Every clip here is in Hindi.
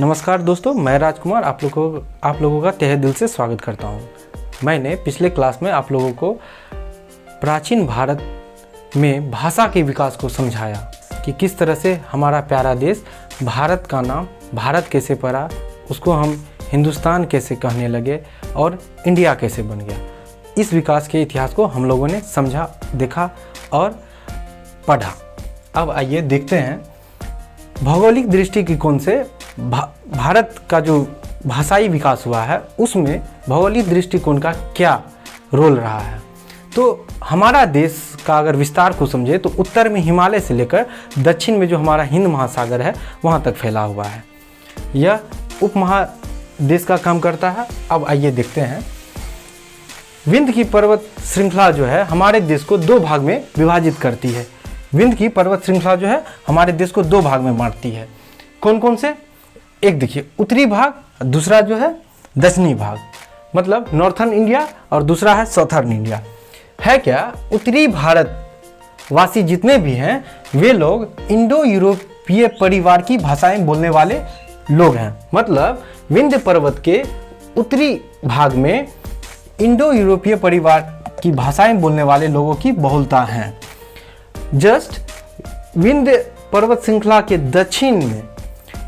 नमस्कार दोस्तों, मैं राजकुमार आप लोगों का तहे दिल से स्वागत करता हूं। मैंने पिछले क्लास में आप लोगों को प्राचीन भारत में भाषा के विकास को समझाया कि किस तरह से हमारा प्यारा देश भारत का नाम भारत कैसे पड़ा, उसको हम हिंदुस्तान कैसे कहने लगे और इंडिया कैसे बन गया। इस विकास के इतिहास को हम लोगों ने समझा, देखा और पढ़ा। अब आइए देखते हैं भौगोलिक दृष्टिकोण से भारत का जो भाषाई विकास हुआ है उसमें भौगोलिक दृष्टिकोण का क्या रोल रहा है। तो हमारा देश का अगर विस्तार को समझे तो उत्तर में हिमालय से लेकर दक्षिण में जो हमारा हिंद महासागर है वहाँ तक फैला हुआ है। यह उपमहादेश का काम करता है। अब आइए देखते हैं, विंध्य की पर्वत श्रृंखला जो है हमारे देश को दो भाग में विभाजित करती है। विंध्य की पर्वत श्रृंखला जो है हमारे देश को दो भाग में बांटती है। कौन कौन से? एक देखिए उत्तरी भाग, दूसरा जो है दक्षिणी भाग, मतलब नॉर्थर्न इंडिया, और दूसरा है साउथर्न इंडिया। है क्या, उत्तरी भारत वासी जितने भी हैं वे लोग इंडो यूरोपीय परिवार की भाषाएं बोलने वाले लोग हैं। मतलब विंध्य पर्वत के उत्तरी भाग में इंडो यूरोपीय परिवार की भाषाएं बोलने वाले लोगों की बहुलता है। जस्ट विंध्य पर्वत श्रृंखला के दक्षिण में,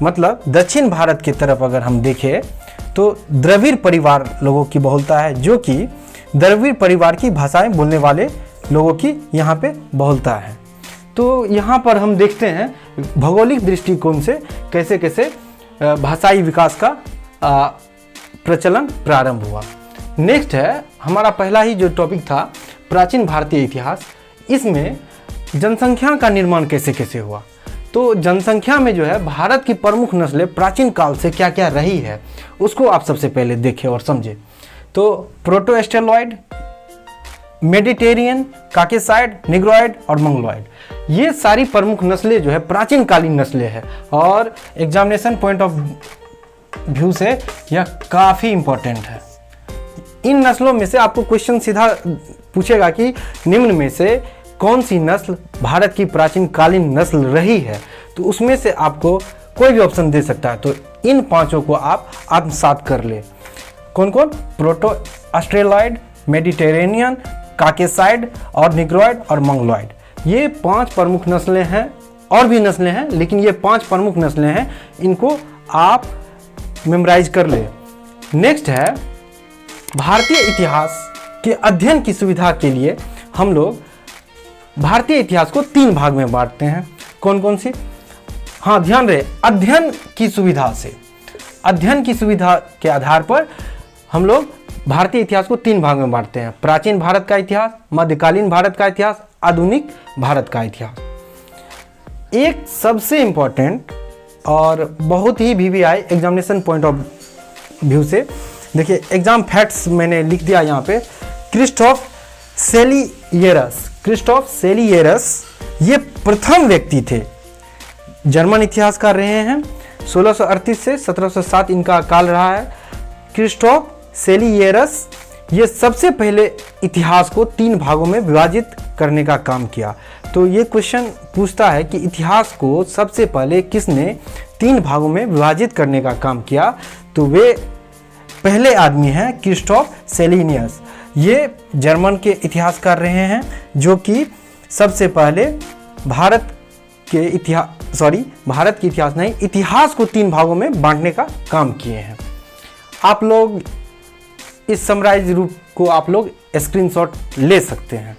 मतलब दक्षिण भारत की तरफ अगर हम देखें तो द्रविड़ परिवार लोगों की बहुलता है, जो कि द्रविड़ परिवार की भाषाएं बोलने वाले लोगों की यहाँ पे बहुलता है। तो यहाँ पर हम देखते हैं भौगोलिक दृष्टिकोण से कैसे कैसे भाषाई विकास का प्रचलन प्रारंभ हुआ। नेक्स्ट है हमारा पहला ही जो टॉपिक था प्राचीन भारतीय इतिहास। इसमें जनसंख्या का निर्माण कैसे कैसे हुआ। तो जनसंख्या में जो है भारत की प्रमुख नस्लें प्राचीन काल से क्या क्या रही है उसको आप सबसे पहले देखें और समझें। तो प्रोटोस्टेलॉइड, मेडिटेरियन, काकेसाइड, निग्रोइड और मंगलोइड, ये सारी प्रमुख नस्लें जो है प्राचीन कालीन नस्लें हैं और एग्जामिनेशन पॉइंट ऑफ व्यू से यह काफ़ी इंपॉर्टेंट है। इन नस्लों में से आपको क्वेश्चन सीधा पूछेगा कि निम्न में से कौन सी नस्ल भारत की प्राचीन कालीन नस्ल रही है, तो उसमें से आपको कोई भी ऑप्शन दे सकता है। तो इन पांचों को आप आत्मसात कर ले। कौन कौन? प्रोटो ऑस्ट्रेलॉइड, मेडिटेरेनियन, काकेसाइड और निग्रोइड और मंगलोइड, ये पांच प्रमुख नस्लें हैं। और भी नस्लें हैं लेकिन ये पांच प्रमुख नस्लें हैं, इनको आप मेमोराइज कर ले। नेक्स्ट है भारतीय इतिहास के अध्ययन की सुविधा के लिए हम लोग भारतीय इतिहास को तीन भाग में बांटते हैं। कौन कौन सी? हाँ, ध्यान रहे, अध्ययन की सुविधा से, अध्ययन की सुविधा के आधार पर हम लोग भारतीय इतिहास को तीन भाग में बांटते हैं। प्राचीन भारत का इतिहास, मध्यकालीन भारत का इतिहास, आधुनिक भारत का इतिहास। एक सबसे इंपॉर्टेंट और बहुत ही VVI examination point of view से देखिए, एग्जाम फैक्ट्स मैंने लिख दिया यहाँ पे। क्रिस्टोफ सेलियरस ये प्रथम व्यक्ति थे, जर्मन इतिहासकार रहे हैं। 1638 से 1707 इनका काल रहा है। क्रिस्टोफ सेलियरस ये सबसे पहले इतिहास को तीन भागों में विभाजित करने का काम किया। तो ये क्वेश्चन पूछता है कि इतिहास को सबसे पहले किसने तीन भागों में विभाजित करने का काम किया, तो वे पहले आदमी हैं क्रिस्टोफ सेलियरस। ये जर्मन के इतिहासकार रहे हैं जो कि सबसे पहले भारत के इतिहास नहीं, इतिहास को तीन भागों में बांटने का काम किए हैं। आप लोग इस समराइज रूप को आप लोग स्क्रीनशॉट ले सकते हैं।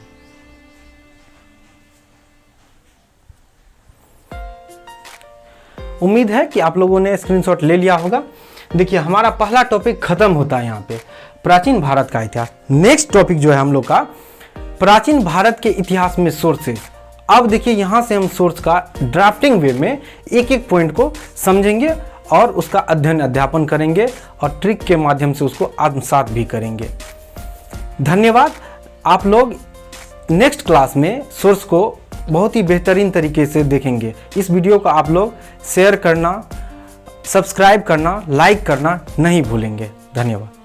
उम्मीद है कि आप लोगों ने स्क्रीनशॉट ले लिया होगा। देखिए, हमारा पहला टॉपिक खत्म होता है यहाँ पे, प्राचीन भारत का इतिहास। नेक्स्ट टॉपिक जो है हम लोग का प्राचीन भारत के इतिहास में सोर्सेज। अब देखिए, यहाँ से हम सोर्स का ड्राफ्टिंग वे में एक एक पॉइंट को समझेंगे और उसका अध्ययन अध्यापन करेंगे और ट्रिक के माध्यम से उसको आत्मसात भी करेंगे। धन्यवाद। आप लोग नेक्स्ट क्लास में सोर्स को बहुत ही बेहतरीन तरीके से देखेंगे। इस वीडियो को आप लोग शेयर करना, सब्सक्राइब करना, लाइक करना नहीं भूलेंगे। धन्यवाद।